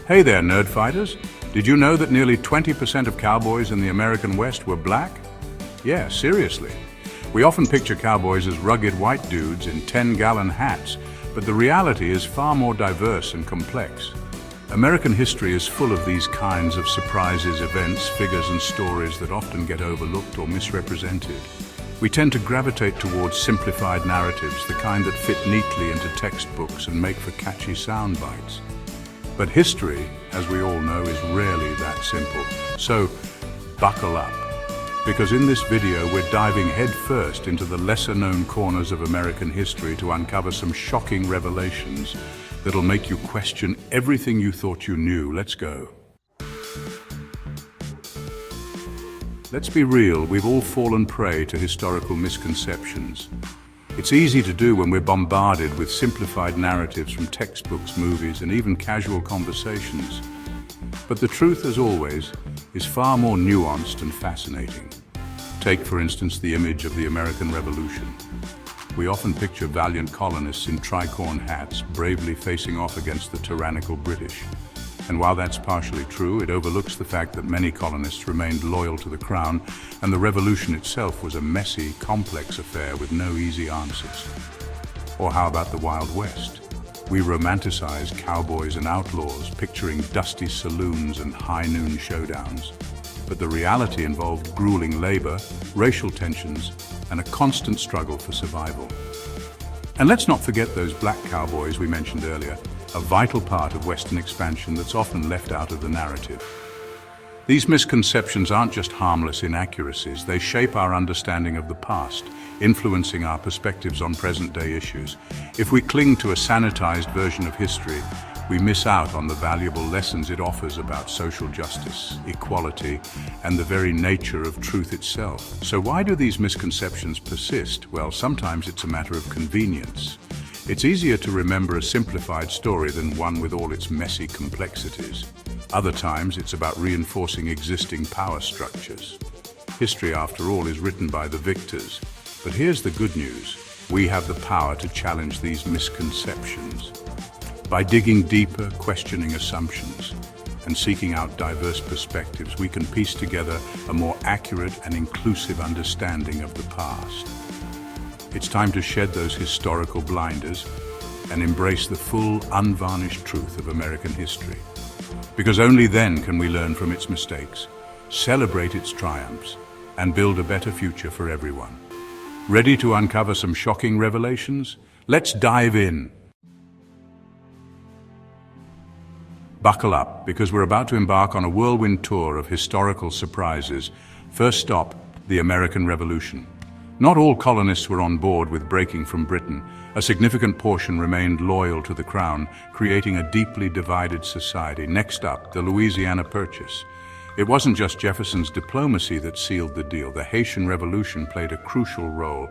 Hey there, nerd fighters. Did you know that nearly 20% of cowboys in the American West were black? Yeah, seriously. We often picture cowboys as rugged white dudes in 10-gallon hats, but the reality is far more diverse and complex. American history is full of these kinds of surprises, events, figures, and stories that often get overlooked or misrepresented. We tend to gravitate towards simplified narratives, the kind that fit neatly into textbooks and make for catchy sound bites. But history, as we all know, is rarely that simple. So, buckle up, because in this video we're diving headfirst into the lesser-known corners of American history to uncover some shocking revelations that'll make you question everything you thought you knew. Let's go. Let's be real, we've all fallen prey to historical misconceptions. It's easy to do when we're bombarded with simplified narratives from textbooks, movies, and even casual conversations. But the truth, as always, is far more nuanced and fascinating. Take, for instance, the image of the American Revolution. We often picture valiant colonists in tricorn hats, bravely facing off against the tyrannical British. And while that's partially true, it overlooks the fact that many colonists remained loyal to the crown, and the revolution itself was a messy, complex affair with no easy answers. Or how about the Wild West? We romanticize cowboys and outlaws, picturing dusty saloons and high-noon showdowns. But the reality involved grueling labor, racial tensions, and a constant struggle for survival. And let's not forget those black cowboys we mentioned earlier, a vital part of Western expansion that's often left out of the narrative. These misconceptions aren't just harmless inaccuracies, they shape our understanding of the past, influencing our perspectives on present-day issues. If we cling to a sanitized version of history, we miss out on the valuable lessons it offers about social justice, equality, and the very nature of truth itself. So why do these misconceptions persist? Well, sometimes it's a matter of convenience. It's easier to remember a simplified story than one with all its messy complexities. Other times, it's about reinforcing existing power structures. History, after all, is written by the victors. But here's the good news. We have the power to challenge these misconceptions. By digging deeper, questioning assumptions, and seeking out diverse perspectives, we can piece together a more accurate and inclusive understanding of the past. It's time to shed those historical blinders and embrace the full, unvarnished truth of American history. Because only then can we learn from its mistakes, celebrate its triumphs, and build a better future for everyone. Ready to uncover some shocking revelations? Let's dive in. Buckle up, because we're about to embark on a whirlwind tour of historical surprises. First stop, the American Revolution. Not all colonists were on board with breaking from Britain. A significant portion remained loyal to the crown, creating a deeply divided society. Next up, the Louisiana Purchase. It wasn't just Jefferson's diplomacy that sealed the deal. The Haitian Revolution played a crucial role.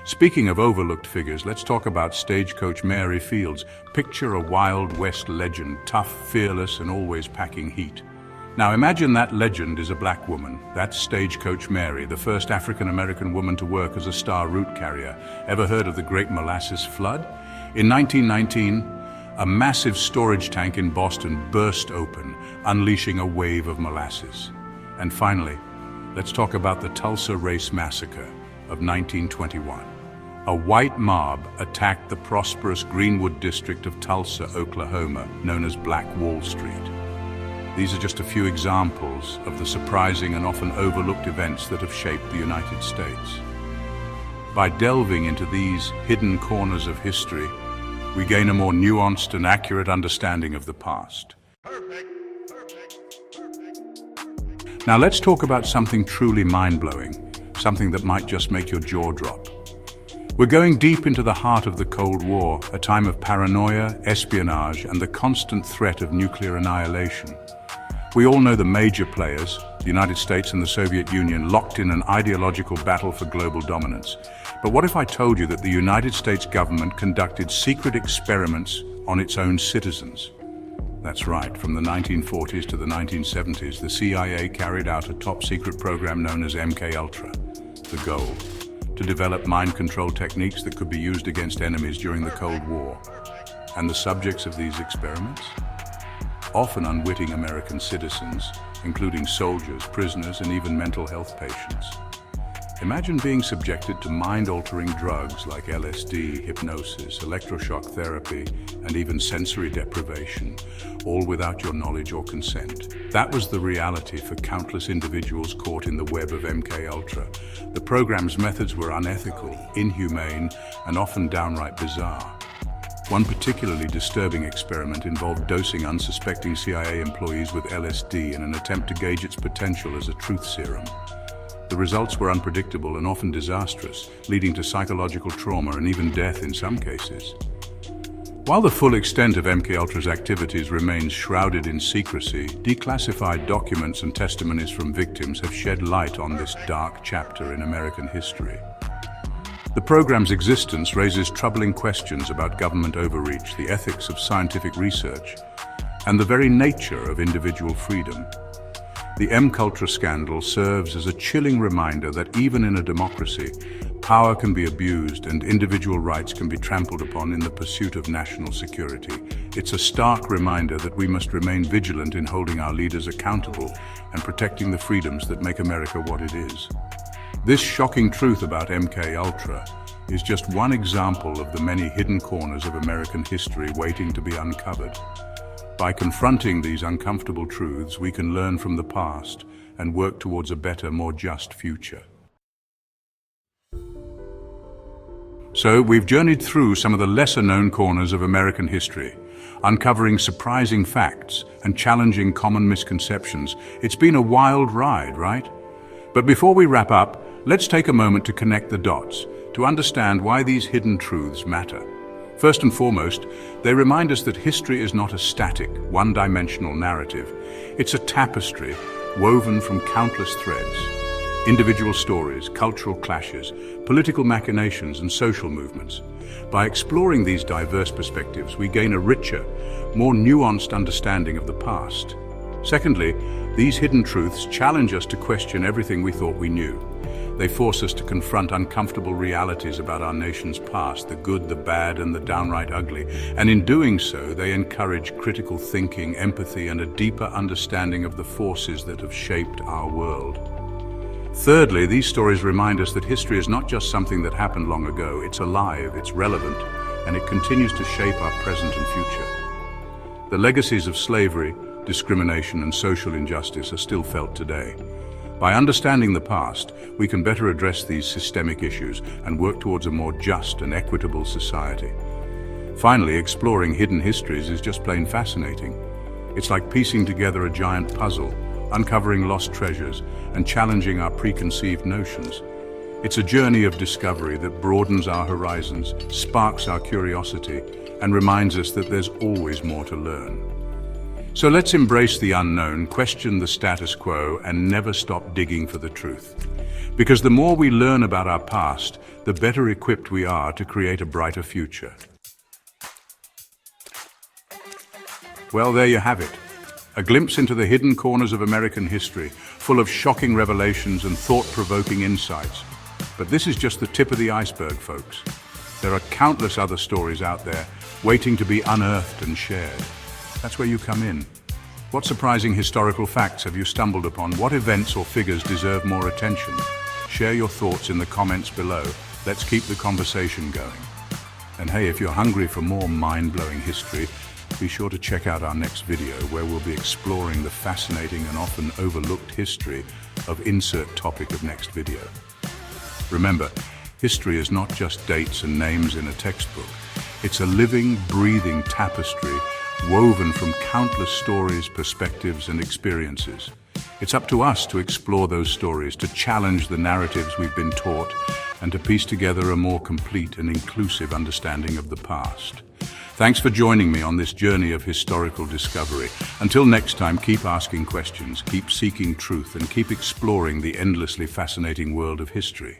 Speaking of overlooked figures, let's talk about Stagecoach Mary Fields. Picture a Wild West legend, tough, fearless, and always packing heat. Now imagine that legend is a black woman. That's Stagecoach Mary, the first African-American woman to work as a star route carrier. Ever heard of the Great Molasses Flood? In 1919, a massive storage tank in Boston burst open, unleashing a wave of molasses. And finally, let's talk about the Tulsa Race Massacre of 1921. A white mob attacked the prosperous Greenwood district of Tulsa, Oklahoma, known as Black Wall Street. These are just a few examples of the surprising and often overlooked events that have shaped the United States. By delving into these hidden corners of history, we gain a more nuanced and accurate understanding of the past. Now let's talk about something truly mind-blowing, something that might just make your jaw drop. We're going deep into the heart of the Cold War, a time of paranoia, espionage, and the constant threat of nuclear annihilation. We all know the major players, the United States and the Soviet Union, locked in an ideological battle for global dominance. But what if I told you that the United States government conducted secret experiments on its own citizens? That's right, from the 1940s to the 1970s, the CIA carried out a top-secret program known as MKUltra. The goal: to develop mind control techniques that could be used against enemies during the Cold War. And the subjects of these experiments? often unwitting American citizens, including soldiers, prisoners, and even mental health patients. Imagine being subjected to mind-altering drugs like LSD, hypnosis, electroshock therapy, and even sensory deprivation, all without your knowledge or consent. That was the reality for countless individuals caught in the web of MKUltra. The program's methods were unethical, inhumane, and often downright bizarre. One particularly disturbing experiment involved dosing unsuspecting CIA employees with LSD in an attempt to gauge its potential as a truth serum. The results were unpredictable and often disastrous, leading to psychological trauma and even death in some cases. While the full extent of MKUltra's activities remains shrouded in secrecy, declassified documents and testimonies from victims have shed light on this dark chapter in American history. The program's existence raises troubling questions about government overreach, the ethics of scientific research, and the very nature of individual freedom. The MKUltra scandal serves as a chilling reminder that even in a democracy, power can be abused and individual rights can be trampled upon in the pursuit of national security. It's a stark reminder that we must remain vigilant in holding our leaders accountable and protecting the freedoms that make America what it is. This shocking truth about MKUltra is just one example of the many hidden corners of American history waiting to be uncovered. By confronting these uncomfortable truths, we can learn from the past and work towards a better, more just future. So, we've journeyed through some of the lesser-known corners of American history, uncovering surprising facts and challenging common misconceptions. It's been a wild ride, right? But before we wrap up, let's take a moment to connect the dots, to understand why these hidden truths matter. First and foremost, they remind us that history is not a static, one-dimensional narrative. It's a tapestry woven from countless threads. Individual stories, cultural clashes, political machinations, and social movements. By exploring these diverse perspectives, we gain a richer, more nuanced understanding of the past. Secondly, these hidden truths challenge us to question everything we thought we knew. They force us to confront uncomfortable realities about our nation's past, the good, the bad, and the downright ugly. And in doing so, they encourage critical thinking, empathy, and a deeper understanding of the forces that have shaped our world. Thirdly, these stories remind us that history is not just something that happened long ago. It's alive, it's relevant, and it continues to shape our present and future. The legacies of slavery, discrimination, and social injustice are still felt today. By understanding the past, we can better address these systemic issues and work towards a more just and equitable society. Finally, exploring hidden histories is just plain fascinating. It's like piecing together a giant puzzle, uncovering lost treasures, and challenging our preconceived notions. It's a journey of discovery that broadens our horizons, sparks our curiosity, and reminds us that there's always more to learn. So let's embrace the unknown, question the status quo, and never stop digging for the truth. Because the more we learn about our past, the better equipped we are to create a brighter future. Well, there you have it. A glimpse into the hidden corners of American history, full of shocking revelations and thought-provoking insights. But this is just the tip of the iceberg, folks. There are countless other stories out there, waiting to be unearthed and shared. That's where you come in. What surprising historical facts have you stumbled upon? What events or figures deserve more attention? Share your thoughts in the comments below. Let's keep the conversation going. And hey, if you're hungry for more mind-blowing history, be sure to check out our next video where we'll be exploring the fascinating and often overlooked history of insert topic of next video. Remember, history is not just dates and names in a textbook. It's a living, breathing tapestry woven from countless stories, perspectives, and experiences. It's up to us to explore those stories, to challenge the narratives we've been taught, and to piece together a more complete and inclusive understanding of the past. Thanks for joining me on this journey of historical discovery. Until next time, keep asking questions, keep seeking truth, and keep exploring the endlessly fascinating world of history.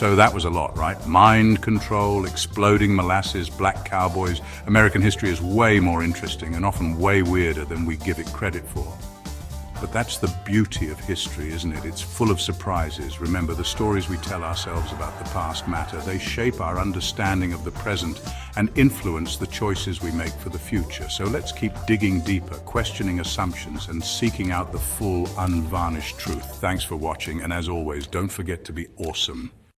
So that was a lot, right? Mind control, exploding molasses, black cowboys. American history is way more interesting and often way weirder than we give it credit for. But that's the beauty of history, isn't it? It's full of surprises. Remember, the stories we tell ourselves about the past matter. They shape our understanding of the present and influence the choices we make for the future. So let's keep digging deeper, questioning assumptions, and seeking out the full, unvarnished truth. Thanks for watching, and as always, don't forget to be awesome.